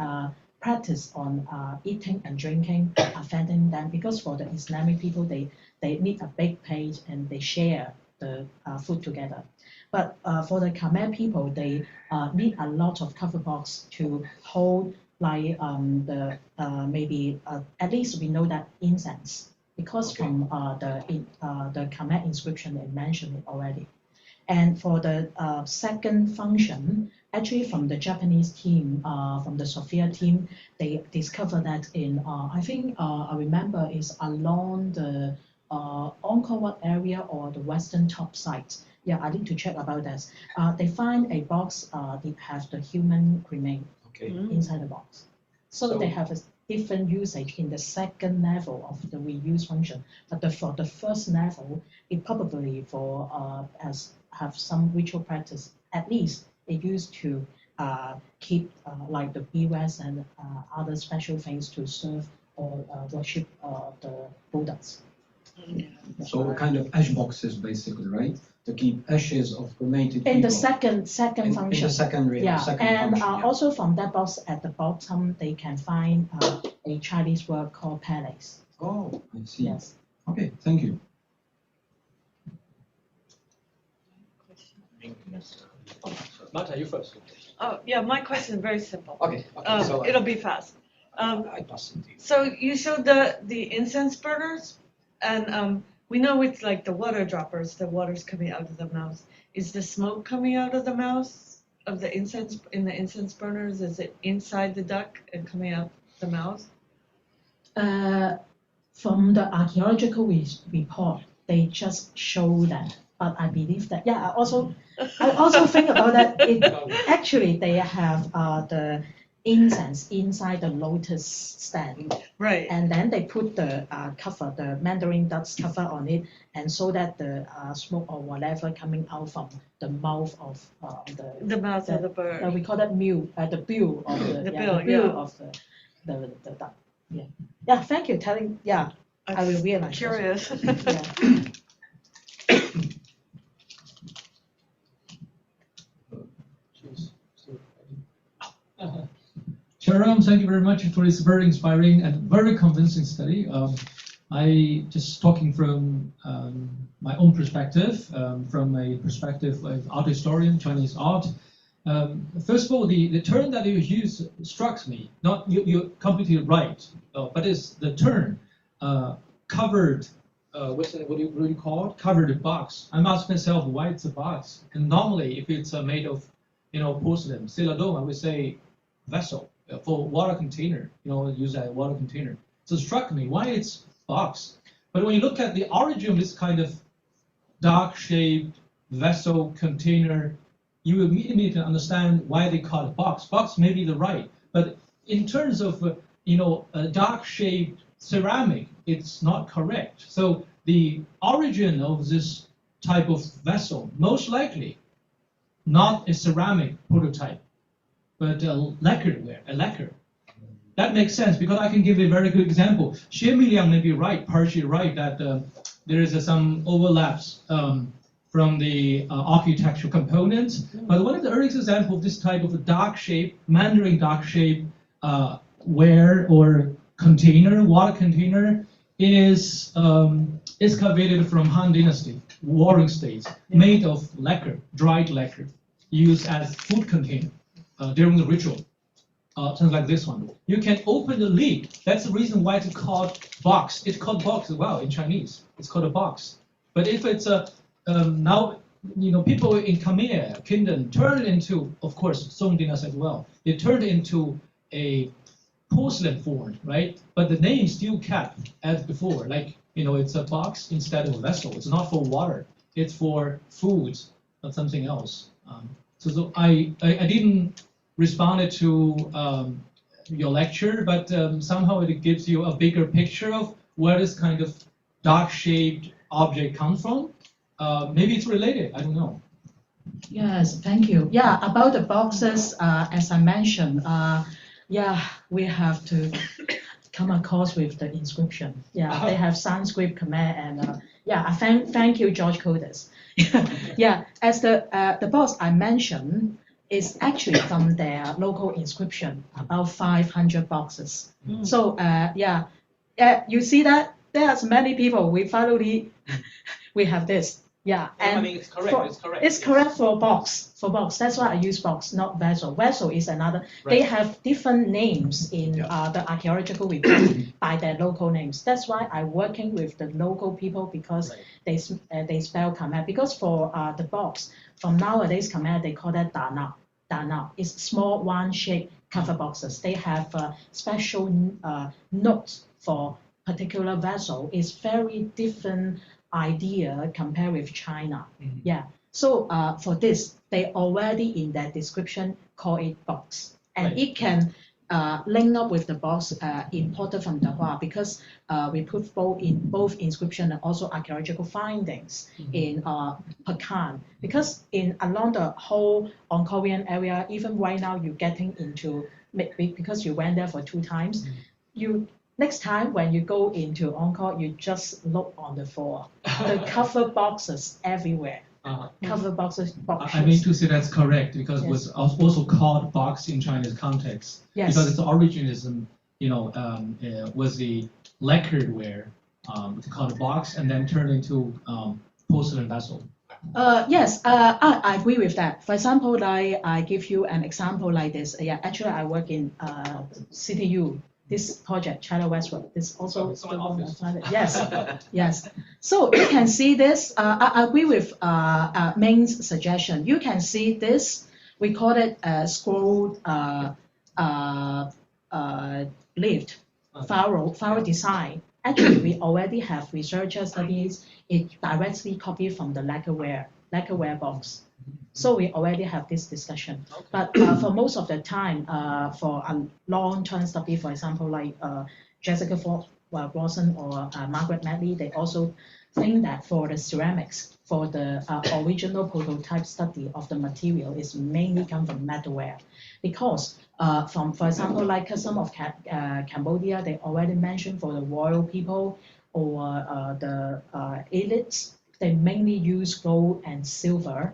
B: practice on eating and drinking affecting them. Because for the Islamic people, they need a big plate and they share the food together. But for the Khmer people, they need a lot of cover box to hold, like maybe at least we know that incense, because from the Khmer inscription they mentioned it already. And for the second function, actually from the Japanese team, from the Sophia team, they discovered that in I think I remember is along the Angkor Wat area or the western top site. Yeah, I need to check about that. They find a box that has the human remain inside the box. So they have a different usage in the second level of the reuse function. But for the first level, it probably for have some ritual practice. At least it used to keep like the beeswax and other special things to serve or worship the Buddhas.
A: So kind of ash boxes, basically, right? To keep ashes of cremated people.
B: In the second function.
A: In the second
B: And
A: function,
B: also from that box at the bottom, they can find a Chinese word called palace.
A: Oh, I see.
B: Yes.
A: Okay, thank you.
C: Marta, you first.
D: Oh, yeah, my question is very simple.
C: Okay. So
D: It'll be fast.
C: I pass it to you.
D: So you showed the incense burners, and we know it's like the water droppers, the water's coming out of the mouth. Is the smoke coming out of the mouth of the incense, in the incense burners? Is it inside the duck and coming out the mouth?
B: From the archaeological report, they just show that. But I believe that, I also think about that. Actually, they have incense inside the lotus stand.
D: Right.
B: And then they put the cover, the Mandarin ducks cover on it, and so that the smoke or whatever coming out from the mouth of
D: The mouth of the bird.
B: we call that the bill of the
D: bill,
B: the bill
D: yeah.
B: of the duck. Yeah. Yeah. Thank you. Telling. Yeah. I will realize.
D: Curious.
B: Yeah.
E: Sharon, thank you very much for this very inspiring and very convincing study. I just talking from my own perspective, from a perspective of art historian, Chinese art. First of all, the term that you use struck me. Not you're completely right, but it's the term covered. What do you really call it? Covered box. I'm asking myself, why it's a box? And normally, if it's made of, porcelain, celadon, I would say vessel for water container. Use a water container. So it struck me why it's box. But when you look at the origin of this kind of dark-shaped vessel container, you immediately understand why they call it box. Box may be the right, but in terms of a dark-shaped ceramic, it's not correct. So the origin of this type of vessel, most likely, not a ceramic prototype, but a lacquerware, a lacquer. That makes sense because I can give a very good example. Xie Miliang may be right, partially right, that there is some overlaps from the architectural components. But one of the earliest examples of this type of dark shape, Mandarin dark shape ware or container, water container, is excavated from Han Dynasty, Warring States, made of lacquer, dried lacquer, used as food container during the ritual. Something like this one. You can open the lid. That's the reason why it's called box. It's called box as well in Chinese. It's called a box. But if it's a now, people in Khmer Kingdom turn it into, of course, Song Dynasty as well. They turned it into a porcelain form, right? But the name still kept as before. Like it's a box instead of a vessel. It's not for water. It's for food or something else. So I didn't responded to your lecture, but somehow it gives you a bigger picture of where this kind of dark-shaped object comes from. Maybe it's related, I don't know.
B: Yes, thank you. Yeah, about the boxes, as I mentioned, we have to come across with the inscription. Yeah, they have Sanskrit, Khmer, and thank you, George Codas. Yeah, as the box I mentioned is actually from their local inscription, about 500 boxes. So you see that there's many people we finally we have this. Yeah, and
E: I mean, it's correct. It's correct.
B: It's correct for box. For box, that's why I use box, not vessel. Vessel is another.
E: Right.
B: They have different names in the archaeological report by their local names. That's why I'm working with the local people because they spell Khmer. Because for the box from nowadays Khmer they call that dana. Dana is small one-shaped cover boxes. They have special notes for particular vessel. It's very different idea compared with China.
E: Mm-hmm.
B: Yeah. So for this, they already in their description call it box, and it can link up with the box imported from Dahua because we put both inscription and also archaeological findings in Pekan. Because along the whole Angkorian area, even right now you're getting into because you went there for 2 times, next time when you go into Angkor, you just look on the floor. The cover boxes everywhere. Cover boxes.
E: I mean to say that's correct because it was also called box in Chinese context.
B: Yes.
E: Because its originism, was the lacquerware called box and then turned into porcelain vessel.
B: Yes, I agree with that. For example, I give you an example like this. Yeah, actually I work in CTU. This project, China Westward, this also the one I found it. Yes, yes. So you can see this. I agree with Ming's suggestion. You can see this. We call it a scroll lift, furrow design. Actually, we already have researcher studies. It directly copied from the lacquerware lacquerware box. So we already have this discussion. But for most of the time, for a long-term study, for example, like Jessica Watson or Margaret Medley, they also think that for the ceramics, for the original prototype study of the material is mainly come from metalware. Because from, for example, like custom of Cambodia, they already mentioned for the royal people or the elites, they mainly use gold and silver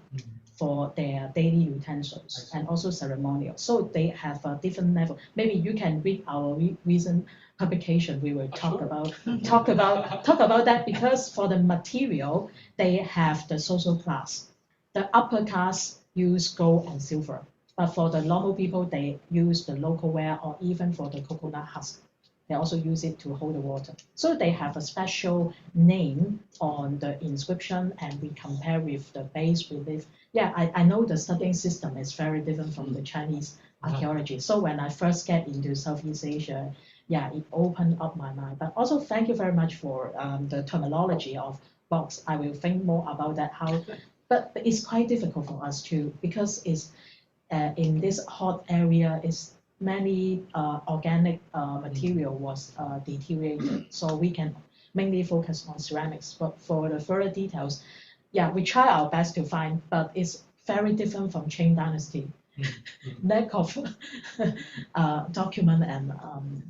B: for their daily utensils and also ceremonial. So they have a different level. Maybe you can read our recent publication. We will talk about that, because for the material they have the social class. The upper class use gold and silver, but for the normal people they use the local ware or even for the coconut husk. They also use it to hold the water. So they have a special name on the inscription, and we compare with the base relief. Yeah, I know the studying system is very different from the Chinese archaeology. So when I first get into Southeast Asia, yeah, it opened up my mind. But also thank you very much for the terminology of box. I will think more about that. But it's quite difficult for us to, because it's in this hot area, is many organic material was deteriorated, so we can mainly focus on ceramics. But for the further details, yeah, we try our best to find, but it's very different from Qing Dynasty. Lack of document and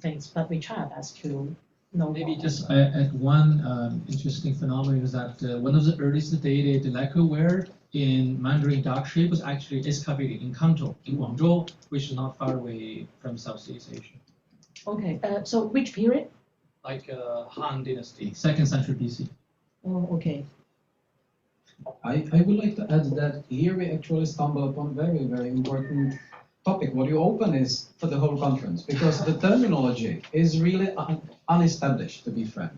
B: things, but we try our best to know.
E: Maybe just add one interesting phenomenon is that one of the earliest dated lacquerware in Mandarin dark shape was actually excavated in Kanto, in Guangzhou, which is not far away from Southeast Asia.
B: Okay, so which period?
E: Like Han Dynasty, 2nd century BC.
B: Oh, okay.
A: I would like to add that here we actually stumble upon very, very important topic. What you open is for the whole conference, because the terminology is really unestablished, to be frank.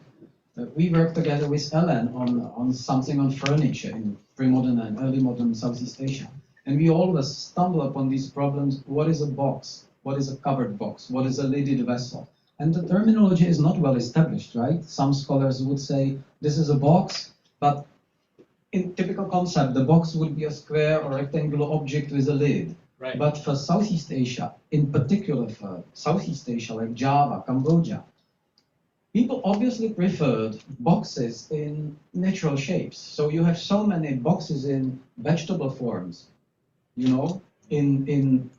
A: We worked together with Ellen on something on furniture in pre-modern and early modern Southeast Asia. And we always stumble upon these problems. What is a box? What is a covered box? What is a lidded vessel? And the terminology is not well established, right? Some scholars would say this is a box, but in typical concept, the box would be a square or rectangular object with a lid.
E: Right.
A: But for Southeast Asia, in particular for Southeast Asia like Java, Cambodia, people obviously preferred boxes in natural shapes. So you have so many boxes in vegetable forms, you know, in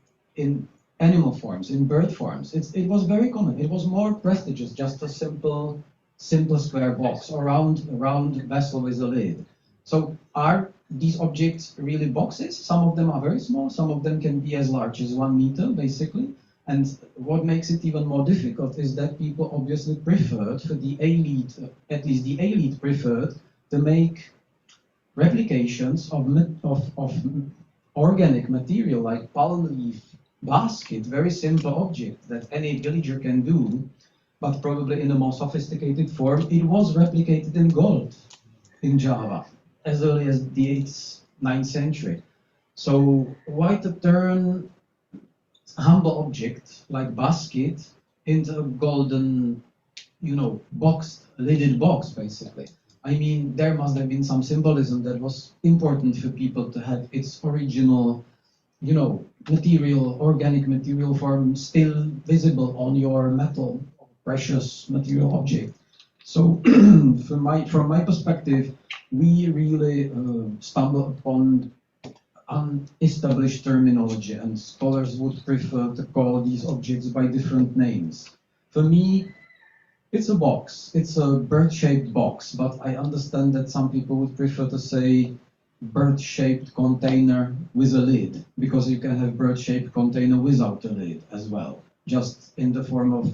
A: animal forms, in bird forms. It was very common. It was more prestigious, just a simple square box or round vessel with a lid. So are these objects really boxes? Some of them are very small. Some of them can be as large as 1 meter, basically. And what makes it even more difficult is that people obviously preferred, for the elite, at least the elite preferred, to make replications of organic material like palm leaf basket, very simple object that any villager can do, but probably in a more sophisticated form. It was replicated in gold in Java as early as the 8th, 9th century. So why to turn humble object like basket into a golden, you know, boxed, lidded box, basically? I mean, there must have been some symbolism that was important for people to have its original, you know, material, organic material form still visible on your metal, precious material object. So from my perspective, we really stumble upon unestablished terminology, and scholars would prefer to call these objects by different names. For me, it's a box. It's a bird-shaped box, but I understand that some people would prefer to say bird-shaped container with a lid, because you can have bird-shaped container without a lid as well, just in the form of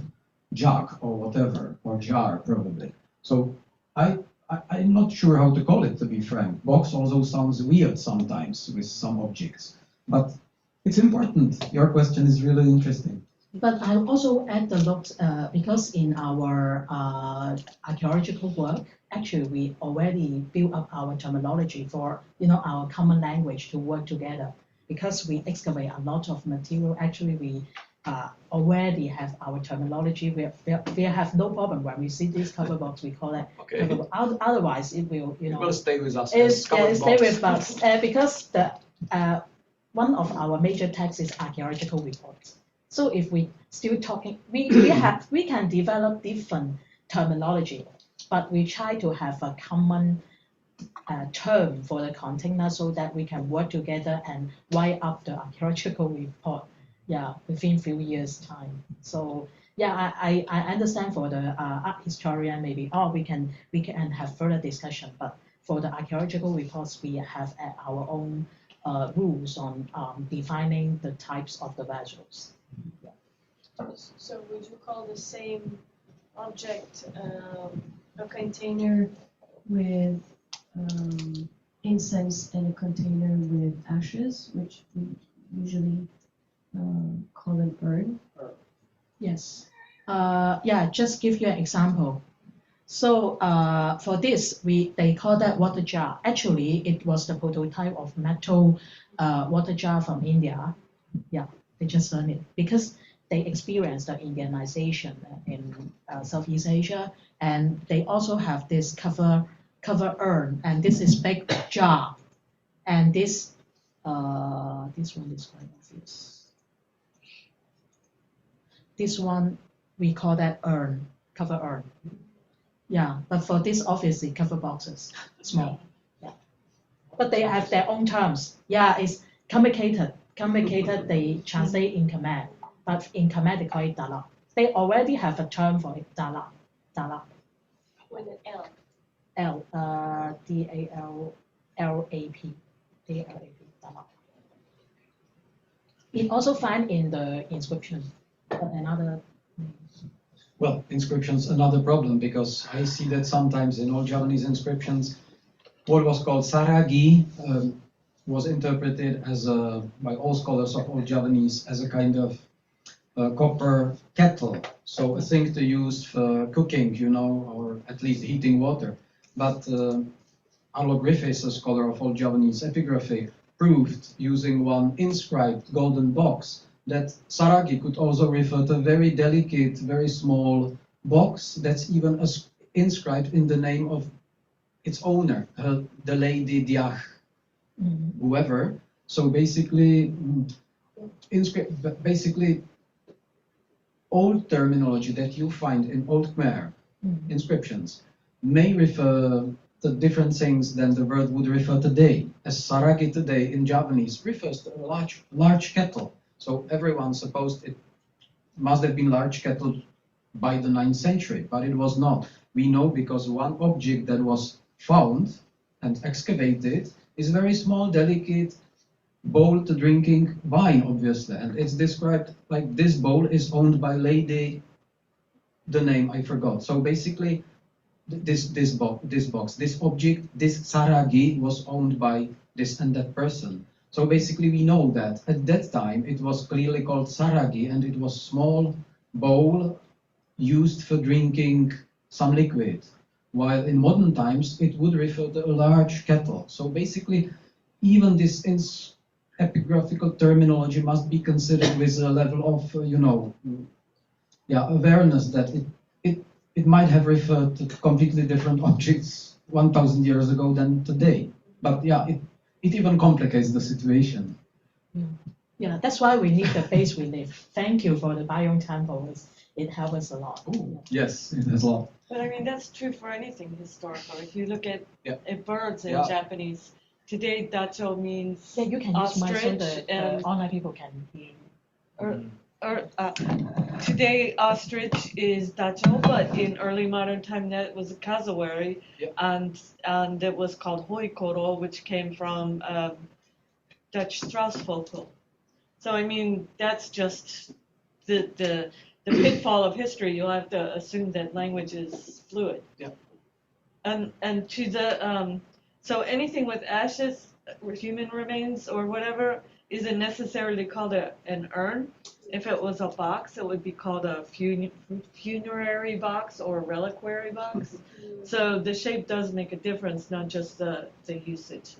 A: jug or whatever, or jar probably. So I'm not sure how to call it, to be frank. Box also sounds weird sometimes with some objects, but it's important. Your question is really interesting.
B: But I also add the note because in our archaeological work, actually we already built up our terminology for, you know, our common language to work together. Because we excavate a lot of material, actually we already have our terminology. We have no problem when we see this cover box. We call it
A: Okay.
B: cover box. Otherwise, it will
A: It will stay with us.
B: stay with us because the one of our major texts is archaeological reports. So if we still talking, we can develop different terminology, but we try to have a common term for the container so that we can work together and write up the archaeological report. Yeah, within few years time. So yeah, I understand for the art historian maybe we can have further discussion, but for the archaeological reports we have our own rules on defining the types of the vessels.
F: So would you call the same object a container with incense and a container with ashes, which we usually call an urn?
B: Yes. Yeah, just give you an example. So for this, they call that water jar. Actually, it was the prototype of metal water jar from India. Yeah, they just learned it because they experienced the Indianization in Southeast Asia, and they also have this cover urn, and this is big jar, and this one is quite obvious. This one we call that urn, cover urn. Yeah, but for this obviously cover boxes, small. Yeah, but they have their own terms. Yeah, it's complicated. They translate in Khmer, but in Khmer they call it dalap. They already have a term for it, dalap.
F: With an L.
B: DALLAP. Dalap. It also find in the inscription, but another.
A: Well, inscriptions, another problem, because I see that sometimes in old Javanese inscriptions, what was called saragi was interpreted as by all scholars of old Javanese as a kind of copper kettle, so a thing to use for cooking, or at least heating water. But Arlo Griffiths, a scholar of old Javanese epigraphy, proved using one inscribed golden box that saragi could also refer to a very delicate, very small box that's even inscribed in the name of its owner, the lady Diach, whoever. So basically, old terminology that you find in Old Khmer inscriptions may refer to different things than the word would refer today. As saragi today in Javanese refers to a large kettle. So everyone supposed it must have been large kettle by the 9th century, but it was not. We know because one object that was found and excavated is a very small, delicate bowl to drinking wine, obviously, and it's described like this bowl is owned by lady, the name I forgot. So basically, this box, this object, this saragi was owned by this and that person. So basically, we know that at that time it was clearly called saragi, and it was small bowl used for drinking some liquid. While in modern times it would refer to a large kettle. So basically, even this epigraphical terminology must be considered with a level of, awareness that it might have referred to completely different objects 1,000 years ago than today. But yeah, it even complicates the situation.
B: Yeah, that's why we need the base relief. Thank you for the Bayong Temple. It helps us a lot.
A: Ooh, yes, it has a lot.
D: But I mean, that's true for anything historical. If you look at birds in
A: Yeah.
D: Japanese, today dacho means
B: Yeah, you can use my so
D: ostrich,
B: the
D: and
B: online people can hear.
D: Today ostrich is dacho, but in early modern time that was a cassowary, and it was called hoikoro, which came from Dutch Straussvogel. So I mean, that's just the pitfall of history. You'll have to assume that language is fluid.
A: Yeah.
D: And to the so anything with ashes, or human remains, or whatever, isn't necessarily called an urn. If it was a box, it would be called a funerary box or reliquary box. So the shape does make a difference, not just the usage.